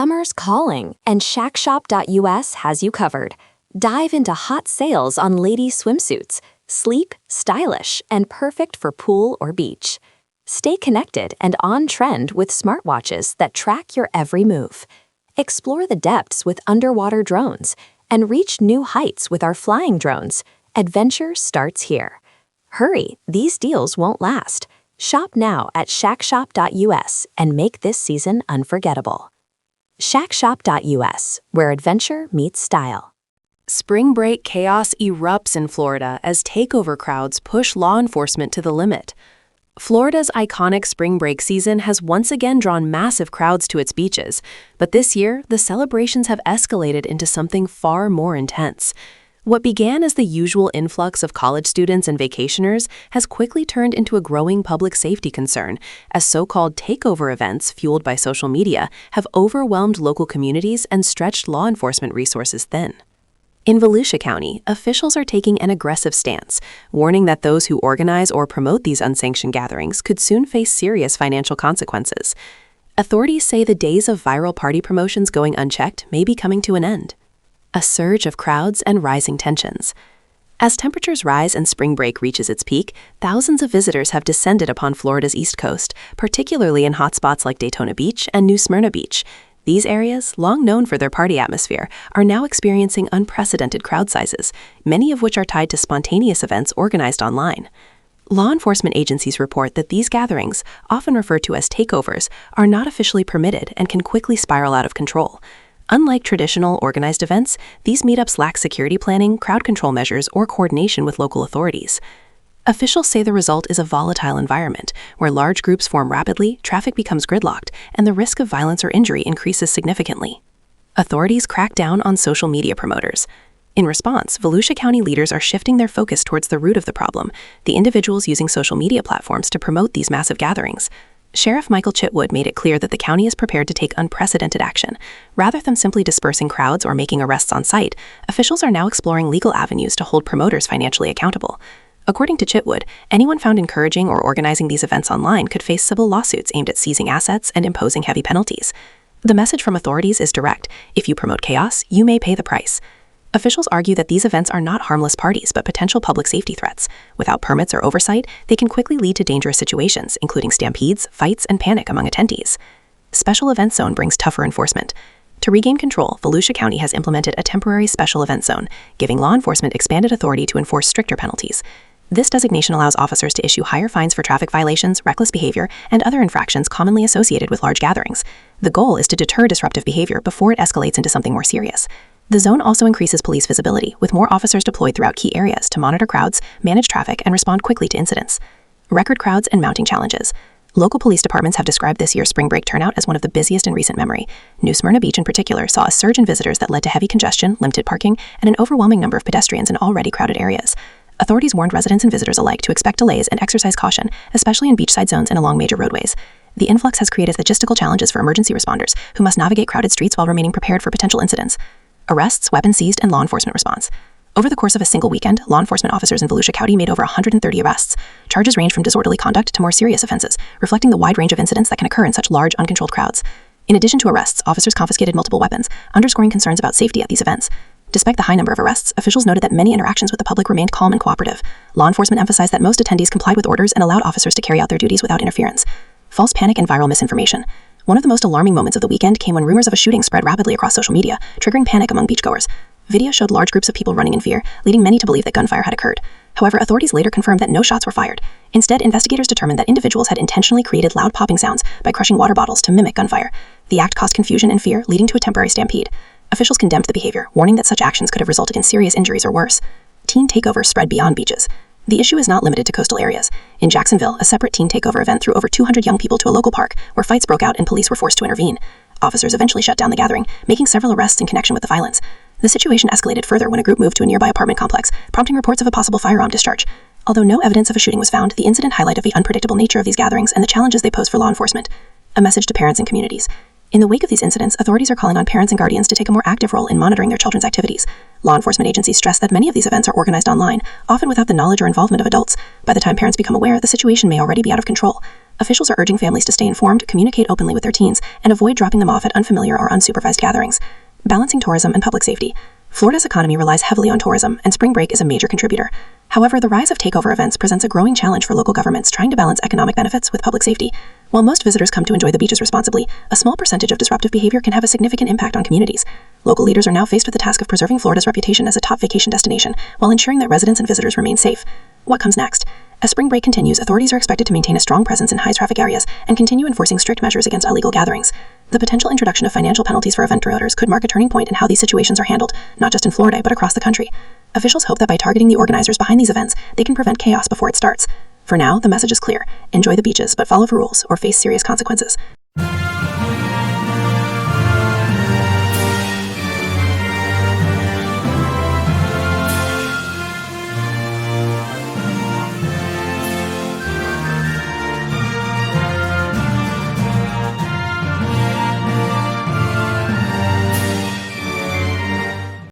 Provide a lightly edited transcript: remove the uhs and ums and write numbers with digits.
Summer's calling, and shackshop.us has you covered. Dive into hot sales on lady swimsuits, sleek, stylish, and perfect for pool or beach. Stay connected and on trend with smartwatches that track your every move. Explore the depths with underwater drones and reach new heights with our flying drones. Adventure starts here. Hurry, these deals won't last. Shop now at shackshop.us and make this season unforgettable. Shackshop.us, where adventure meets style. Spring break chaos erupts in Florida as takeover crowds push law enforcement to the limit. Florida's iconic spring break season has once again drawn massive crowds to its beaches, but this year, the celebrations have escalated into something far more intense. What began as the usual influx of college students and vacationers has quickly turned into a growing public safety concern, as so-called takeover events fueled by social media have overwhelmed local communities and stretched law enforcement resources thin. In Volusia County, officials are taking an aggressive stance, warning that those who organize or promote these unsanctioned gatherings could soon face serious financial consequences. Authorities say the days of viral party promotions going unchecked may be coming to an end. A surge of crowds and rising tensions. As temperatures rise and spring break reaches its peak, thousands of visitors have descended upon Florida's East Coast, particularly in hotspots like Daytona Beach and New Smyrna Beach. These areas, long known for their party atmosphere, are now experiencing unprecedented crowd sizes, many of which are tied to spontaneous events organized online. Law enforcement agencies report that these gatherings, often referred to as takeovers, are not officially permitted and can quickly spiral out of control. Unlike traditional organized events, these meetups lack security planning, crowd control measures, or coordination with local authorities. Officials say the result is a volatile environment, where large groups form rapidly, traffic becomes gridlocked, and the risk of violence or injury increases significantly. Authorities crack down on social media promoters. In response, Volusia County leaders are shifting their focus towards the root of the problem, the individuals using social media platforms to promote these massive gatherings. Sheriff Michael Chitwood made it clear that the county is prepared to take unprecedented action. Rather than simply dispersing crowds or making arrests on site, officials are now exploring legal avenues to hold promoters financially accountable. According to Chitwood, anyone found encouraging or organizing these events online could face civil lawsuits aimed at seizing assets and imposing heavy penalties. The message from authorities is direct: if you promote chaos, you may pay the price. Officials argue that these events are not harmless parties but potential public safety threats. Without permits or oversight, they can quickly lead to dangerous situations, including stampedes, fights, and panic among attendees. Special Event Zone brings tougher enforcement. To regain control, Volusia County has implemented a temporary Special Event Zone, giving law enforcement expanded authority to enforce stricter penalties. This designation allows officers to issue higher fines for traffic violations, reckless behavior, and other infractions commonly associated with large gatherings. The goal is to deter disruptive behavior before it escalates into something more serious. The zone also increases police visibility, with more officers deployed throughout key areas to monitor crowds, manage traffic, and respond quickly to incidents. Record crowds and mounting challenges. Local police departments have described this year's spring break turnout as one of the busiest in recent memory. New Smyrna Beach in particular saw a surge in visitors that led to heavy congestion, limited parking, and an overwhelming number of pedestrians in already crowded areas. Authorities warned residents and visitors alike to expect delays and exercise caution, especially in beachside zones and along major roadways. The influx has created logistical challenges for emergency responders, who must navigate crowded streets while remaining prepared for potential incidents. Arrests, weapons seized, and law enforcement response. Over the course of a single weekend, law enforcement officers in Volusia County made over 130 arrests. Charges range from disorderly conduct to more serious offenses, reflecting the wide range of incidents that can occur in such large, uncontrolled crowds. In addition to arrests, officers confiscated multiple weapons, underscoring concerns about safety at these events. Despite the high number of arrests, officials noted that many interactions with the public remained calm and cooperative. Law enforcement emphasized that most attendees complied with orders and allowed officers to carry out their duties without interference. False panic and viral misinformation. One of the most alarming moments of the weekend came when rumors of a shooting spread rapidly across social media, triggering panic among beachgoers. Video showed large groups of people running in fear, leading many to believe that gunfire had occurred. However, authorities later confirmed that no shots were fired. Instead, investigators determined that individuals had intentionally created loud popping sounds by crushing water bottles to mimic gunfire. The act caused confusion and fear, leading to a temporary stampede. Officials condemned the behavior, warning that such actions could have resulted in serious injuries or worse. Teen takeovers spread beyond beaches. The issue is not limited to coastal areas. In Jacksonville, a separate teen takeover event threw over 200 young people to a local park, where fights broke out and police were forced to intervene. Officers eventually shut down the gathering, making several arrests in connection with the violence. The situation escalated further when a group moved to a nearby apartment complex, prompting reports of a possible firearm discharge. Although no evidence of a shooting was found, the incident highlighted the unpredictable nature of these gatherings and the challenges they pose for law enforcement. A message to parents and communities. In the wake of these incidents, authorities are calling on parents and guardians to take a more active role in monitoring their children's activities. Law enforcement agencies stress that many of these events are organized online, often without the knowledge or involvement of adults. By the time parents become aware, the situation may already be out of control. Officials are urging families to stay informed, communicate openly with their teens, and avoid dropping them off at unfamiliar or unsupervised gatherings. Balancing tourism and public safety. Florida's economy relies heavily on tourism, and spring break is a major contributor. However, the rise of takeover events presents a growing challenge for local governments trying to balance economic benefits with public safety. While most visitors come to enjoy the beaches responsibly, a small percentage of disruptive behavior can have a significant impact on communities. Local leaders are now faced with the task of preserving Florida's reputation as a top vacation destination while ensuring that residents and visitors remain safe. What comes next? As spring break continues, authorities are expected to maintain a strong presence in high-traffic areas and continue enforcing strict measures against illegal gatherings. The potential introduction of financial penalties for event promoters could mark a turning point in how these situations are handled, not just in Florida but across the country. Officials hope that by targeting the organizers behind these events, they can prevent chaos before it starts. For now, the message is clear: enjoy the beaches, but follow the rules or face serious consequences.